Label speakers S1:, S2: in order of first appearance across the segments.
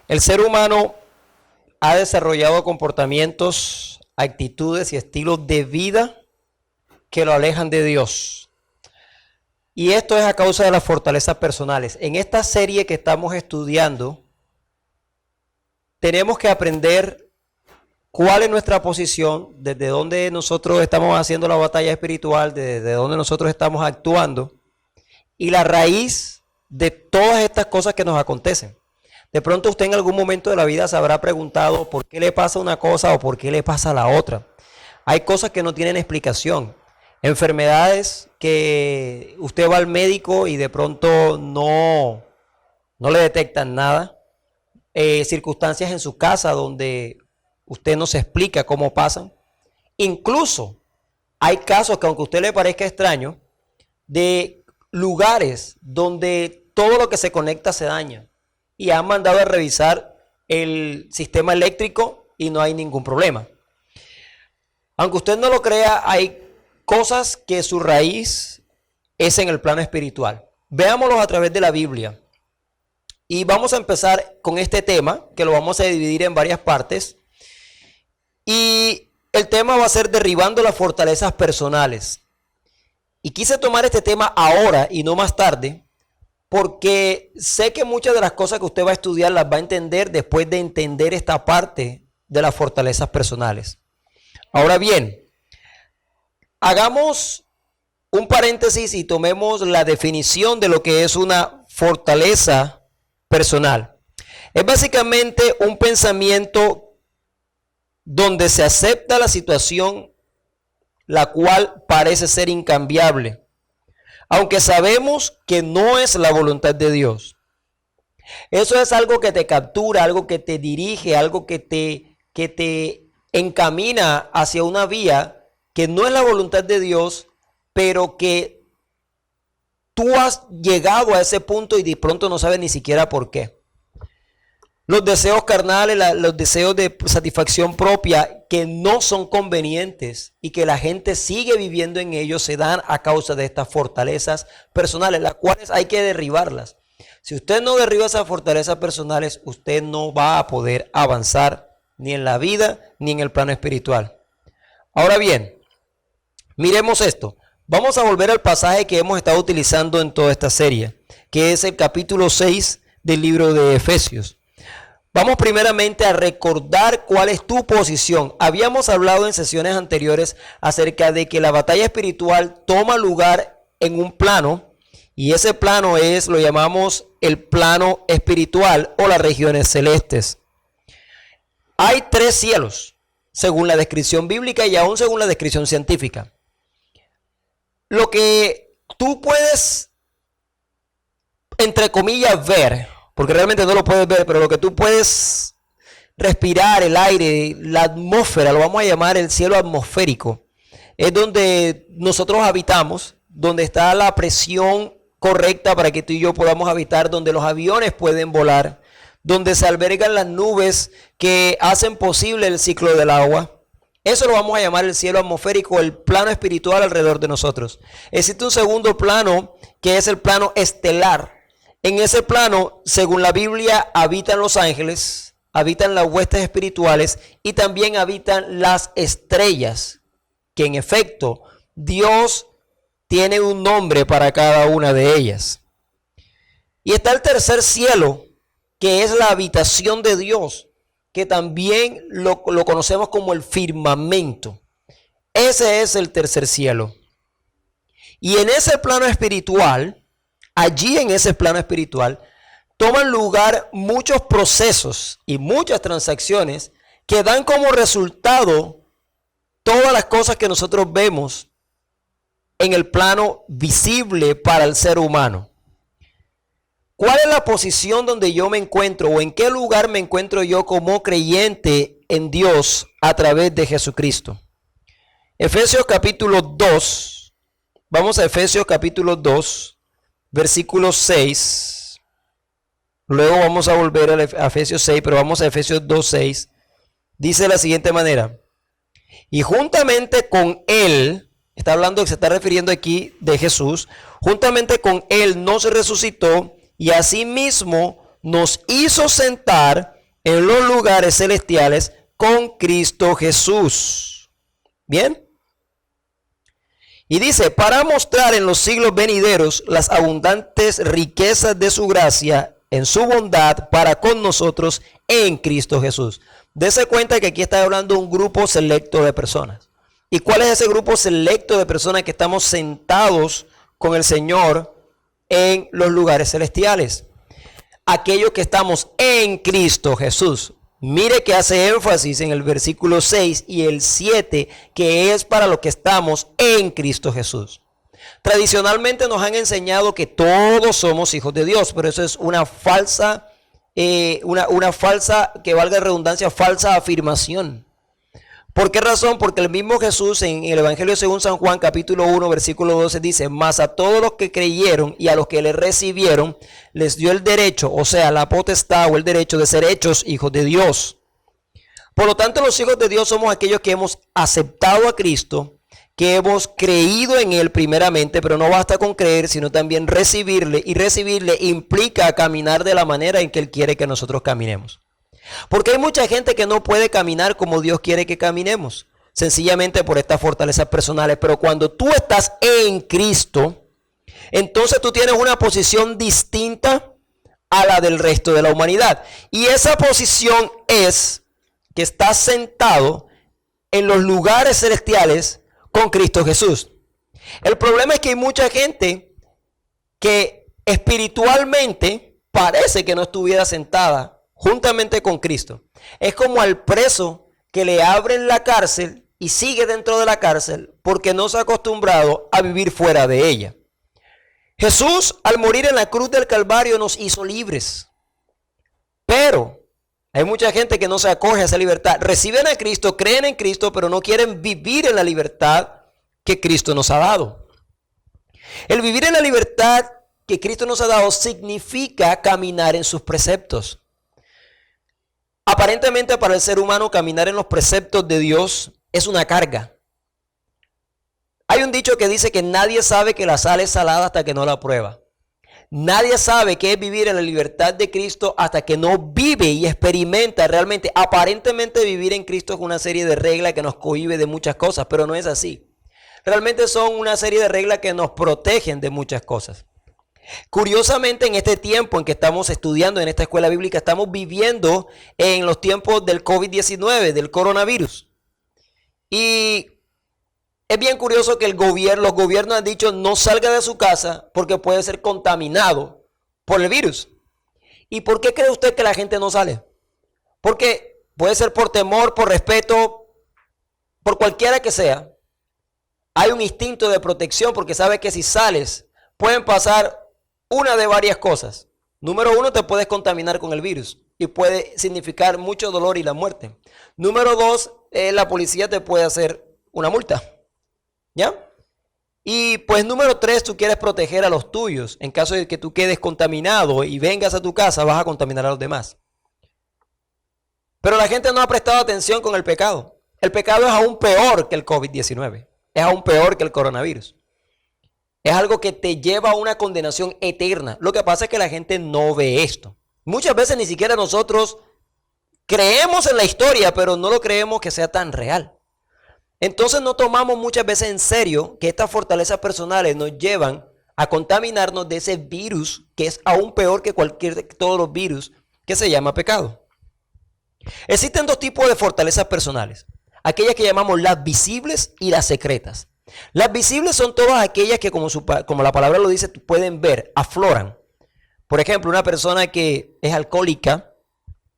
S1: El ser humano ha desarrollado comportamientos, actitudes y estilos de vida que lo alejan de Dios. Y esto es a causa de las fortalezas personales. En esta serie que estamos estudiando, tenemos que aprender cuál es nuestra posición, desde dónde nosotros estamos haciendo la batalla espiritual, desde dónde nosotros estamos actuando, y la raíz de todas estas cosas que nos acontecen. De pronto usted en algún momento de la vida se habrá preguntado por qué le pasa una cosa o por qué le pasa la otra. Hay cosas que no tienen explicación. Enfermedades que usted va al médico y de pronto no le detectan nada. Circunstancias en su casa donde usted no se explica cómo pasan. Incluso hay casos que, aunque a usted le parezca extraño, de lugares donde todo lo que se conecta se daña. Y han mandado a revisar el sistema eléctrico y no hay ningún problema. Aunque usted no lo crea, hay cosas que su raíz es en el plano espiritual. Veámoslos a través de la Biblia. Y vamos a empezar con este tema, que lo vamos a dividir en varias partes. Y el tema va a ser derribando las fortalezas personales. Y quise tomar este tema ahora y no más tarde, porque sé que muchas de las cosas que usted va a estudiar las va a entender después de entender esta parte de las fortalezas personales. Ahora bien, hagamos un paréntesis y tomemos la definición de lo que es una fortaleza personal. Es básicamente un pensamiento donde se acepta la situación la cual parece ser incambiable, aunque sabemos que no es la voluntad de Dios. Eso es algo que te captura, algo que te dirige, algo que te encamina hacia una vía que no es la voluntad de Dios, pero que tú has llegado a ese punto y de pronto no sabes ni siquiera por qué. Los deseos carnales, los deseos de satisfacción propia que no son convenientes y que la gente sigue viviendo en ellos se dan a causa de estas fortalezas personales, las cuales hay que derribarlas. Si usted no derriba esas fortalezas personales, usted no va a poder avanzar ni en la vida ni en el plano espiritual. Ahora bien, miremos esto. Vamos a volver al pasaje que hemos estado utilizando en toda esta serie, que es el capítulo 6 del libro de Efesios. Vamos primeramente a recordar cuál es tu posición. Habíamos hablado en sesiones anteriores acerca de que la batalla espiritual toma lugar en un plano, y ese plano lo llamamos el plano espiritual o las regiones celestes. Hay 3 cielos, según la descripción bíblica y aún según la descripción científica. Lo que tú puedes, entre comillas, ver, porque realmente no lo puedes ver, pero lo que tú puedes respirar, el aire, la atmósfera, lo vamos a llamar el cielo atmosférico, es donde nosotros habitamos, donde está la presión correcta para que tú y yo podamos habitar, donde los aviones pueden volar, donde se albergan las nubes que hacen posible el ciclo del agua. Eso lo vamos a llamar el cielo atmosférico, el plano espiritual alrededor de nosotros. Existe un segundo plano que es el plano estelar. En ese plano, según la Biblia, habitan los ángeles, habitan las huestes espirituales y también habitan las estrellas, que en efecto Dios tiene un nombre para cada una de ellas. Y está el tercer cielo, que es la habitación de Dios, que también lo conocemos como el firmamento. Ese es el tercer cielo. Y en ese plano espiritual, allí en ese plano espiritual, toman lugar muchos procesos y muchas transacciones que dan como resultado todas las cosas que nosotros vemos en el plano visible para el ser humano. ¿Cuál es la posición donde yo me encuentro o en qué lugar me encuentro yo como creyente en Dios a través de Jesucristo? Efesios capítulo 2, vamos a Efesios capítulo 2, versículo 6. Luego vamos a volver a Efesios 6, pero vamos a Efesios 2, 6. Dice de la siguiente manera: y juntamente con Él, está hablando, se está refiriendo aquí de Jesús, juntamente con Él nos resucitó y asimismo nos hizo sentar en los lugares celestiales con Cristo Jesús. ¿Bien? Y dice, para mostrar en los siglos venideros las abundantes riquezas de su gracia en su bondad para con nosotros en Cristo Jesús. Dese cuenta que aquí está hablando un grupo selecto de personas. ¿Y cuál es ese grupo selecto de personas que estamos sentados con el Señor en los lugares celestiales? Aquellos que estamos en Cristo Jesús. Mire que hace énfasis en el versículo 6 y el 7, que es para los que estamos en Cristo Jesús. Tradicionalmente nos han enseñado que todos somos hijos de Dios, pero eso es una falsa, una falsa, que valga la redundancia, falsa afirmación. ¿Por qué razón? Porque el mismo Jesús en el Evangelio según San Juan capítulo 1 versículo 12 dice, mas a todos los que creyeron y a los que le recibieron, les dio el derecho, o sea, la potestad o el derecho de ser hechos hijos de Dios. Por lo tanto, los hijos de Dios somos aquellos que hemos aceptado a Cristo, que hemos creído en Él primeramente, pero no basta con creer, sino también recibirle, y recibirle implica caminar de la manera en que Él quiere que nosotros caminemos. Porque hay mucha gente que no puede caminar como Dios quiere que caminemos, sencillamente por estas fortalezas personales. Pero cuando tú estás en Cristo, entonces tú tienes una posición distinta a la del resto de la humanidad. Y esa posición es que estás sentado en los lugares celestiales con Cristo Jesús. El problema es que hay mucha gente que espiritualmente parece que no estuviera sentada juntamente con Cristo. Es como al preso que le abren la cárcel y sigue dentro de la cárcel porque no se ha acostumbrado a vivir fuera de ella. Jesús, al morir en la cruz del Calvario, nos hizo libres. Pero hay mucha gente que no se acoge a esa libertad. Reciben a Cristo, creen en Cristo, pero no quieren vivir en la libertad que Cristo nos ha dado. El vivir en la libertad que Cristo nos ha dado significa caminar en sus preceptos. Aparentemente para el ser humano caminar en los preceptos de Dios es una carga. Hay un dicho que dice que nadie sabe que la sal es salada hasta que no la prueba. Nadie sabe qué es vivir en la libertad de Cristo hasta que no vive y experimenta realmente. Aparentemente vivir en Cristo es una serie de reglas que nos cohíbe de muchas cosas, pero no es así. Realmente son una serie de reglas que nos protegen de muchas cosas. Curiosamente, en este tiempo en que estamos estudiando en esta escuela bíblica, estamos viviendo en los tiempos del COVID-19, del coronavirus. Y es bien curioso que los gobiernos han dicho no salga de su casa porque puede ser contaminado por el virus. ¿Y por qué cree usted que la gente no sale? Porque puede ser por temor, por respeto, por cualquiera que sea. Hay un instinto de protección porque sabe que si sales pueden pasar una de varias cosas. Número uno, te puedes contaminar con el virus y puede significar mucho dolor y la muerte. Número dos, la policía te puede hacer una multa. ¿Ya? Y pues número tres, tú quieres proteger a los tuyos. En caso de que tú quedes contaminado y vengas a tu casa, vas a contaminar a los demás. Pero la gente no ha prestado atención con el pecado. El pecado es aún peor que el COVID-19. Es aún peor que el coronavirus. Es algo que te lleva a una condenación eterna. Lo que pasa es que la gente no ve esto. Muchas veces ni siquiera nosotros creemos en la historia, pero no lo creemos que sea tan real. Entonces no tomamos muchas veces en serio que estas fortalezas personales nos llevan a contaminarnos de ese virus que es aún peor que todos los virus, que se llama pecado. Existen dos tipos de fortalezas personales. Aquellas que llamamos las visibles y las secretas. Las visibles son todas aquellas que, como la palabra lo dice, pueden ver, afloran. Por ejemplo, una persona que es alcohólica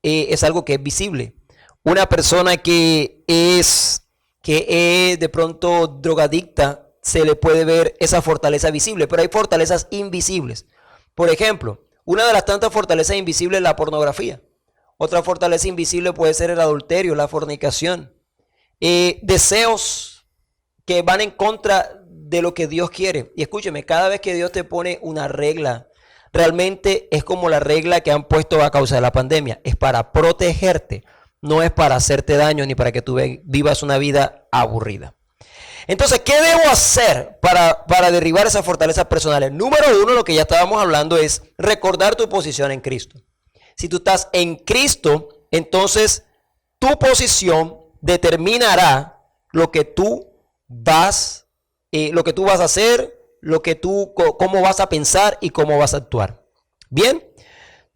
S1: es algo que es visible. Una persona que es de pronto drogadicta, se le puede ver esa fortaleza visible, pero hay fortalezas invisibles. Por ejemplo, una de las tantas fortalezas invisibles es la pornografía. Otra fortaleza invisible puede ser el adulterio, la fornicación. Deseos que van en contra de lo que Dios quiere. Y escúcheme, cada vez que Dios te pone una regla, realmente es como la regla que han puesto a causa de la pandemia. Es para protegerte, no es para hacerte daño ni para que tú vivas una vida aburrida. Entonces, ¿qué debo hacer para derribar esas fortalezas personales? Número uno, lo que ya estábamos hablando es recordar tu posición en Cristo. Si tú estás en Cristo, entonces tu posición determinará lo que tú vas a hacer, cómo vas a pensar y cómo vas a actuar. Bien.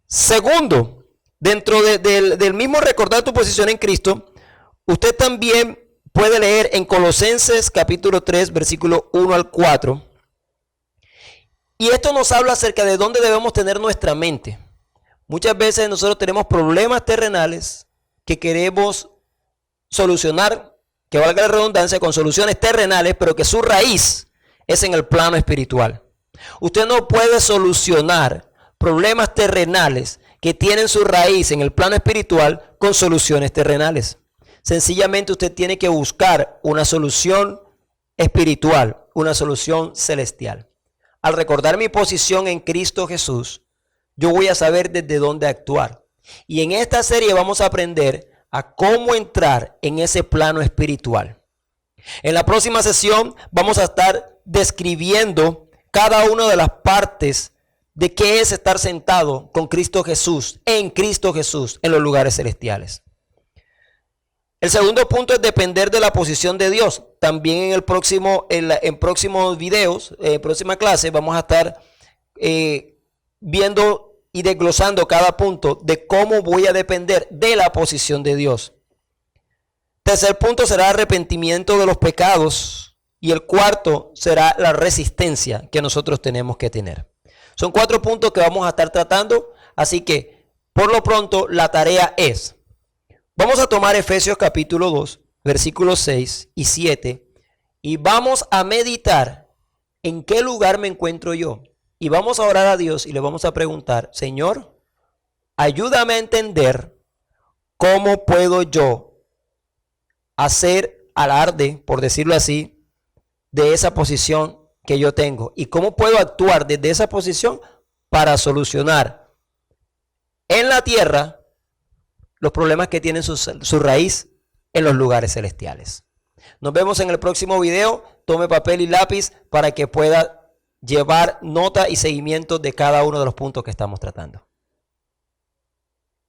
S1: Segundo, dentro del mismo recordar tu posición en Cristo, usted también puede leer en Colosenses capítulo 3, versículo 1 al 4. Y esto nos habla acerca de dónde debemos tener nuestra mente. Muchas veces nosotros tenemos problemas terrenales que queremos solucionar, que valga la redundancia, con soluciones terrenales, pero que su raíz es en el plano espiritual. Usted no puede solucionar problemas terrenales que tienen su raíz en el plano espiritual con soluciones terrenales. Sencillamente usted tiene que buscar una solución espiritual, una solución celestial. Al recordar mi posición en Cristo Jesús, yo voy a saber desde dónde actuar. Y en esta serie vamos a aprender a cómo entrar en ese plano espiritual. En la próxima sesión vamos a estar describiendo cada una de las partes de qué es estar sentado con Cristo Jesús, en los lugares celestiales. El segundo punto es depender de la posición de Dios. También en próximos videos, próxima clase, vamos a estar viendo y desglosando cada punto de cómo voy a depender de la posición de Dios. Tercer punto será arrepentimiento de los pecados. Y el cuarto será la resistencia que nosotros tenemos que tener. Son 4 puntos que vamos a estar tratando. Así que, por lo pronto, la tarea es: vamos a tomar Efesios capítulo 2, versículos 6 y 7. Y vamos a meditar en qué lugar me encuentro yo. Y vamos a orar a Dios y le vamos a preguntar: Señor, ayúdame a entender cómo puedo yo hacer alarde, por decirlo así, de esa posición que yo tengo. Y cómo puedo actuar desde esa posición para solucionar en la tierra los problemas que tienen su raíz en los lugares celestiales. Nos vemos en el próximo video. Tome papel y lápiz para que pueda llevar nota y seguimiento de cada uno de los puntos que estamos tratando.